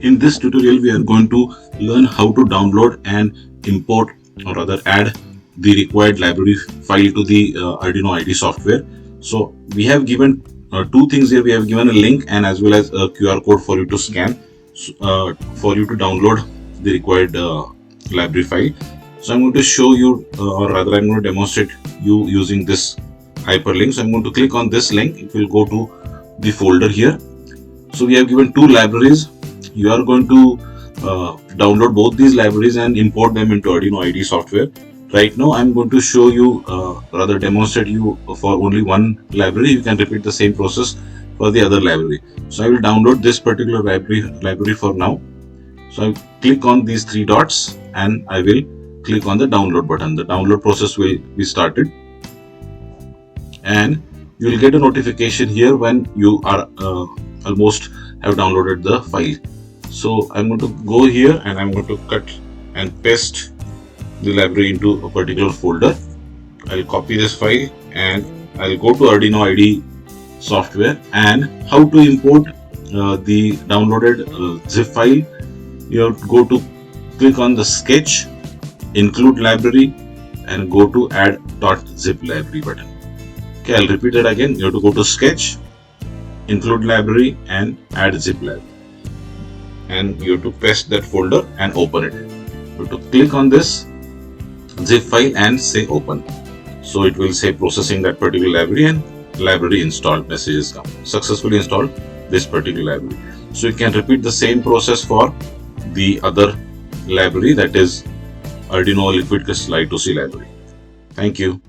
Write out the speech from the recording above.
In this tutorial, we are going to learn how to download and import, or rather add the required library file to the Arduino IDE software. So we have given two things here. We have given a link and as well as a QR code for you to scan for you to download the required library file. So I'm going to show you, or rather I'm going to demonstrate you using this hyperlink. So I'm going to click on this link. It will go to the folder here. So we have given two libraries. You are going to download both these libraries and import them into Arduino IDE software. Right now I'm going to show you, rather demonstrate you for only one library. You can repeat the same process for the other library. So I will download this particular library for now. So I click on these three dots and I will click on the download button. The download process will be started, and you will get a notification here when you are almost have downloaded the file. So I'm going to go here and I'm going to cut and paste the library into a particular folder. I'll copy this file and I'll go to Arduino IDE software. And how to import the downloaded zip file? You have to go to click on the sketch, include library, and go to add.zip library button. Okay, I'll repeat it again. You have to go to sketch, include library, and add zip library. And you have to paste that folder and open it. You have to click on this zip file and say open. So it will say processing that particular library, and library installed messages come. Successfully installed this particular library. So you can repeat the same process for the other library, that is Arduino Liquid Crystal I2C library. Thank you.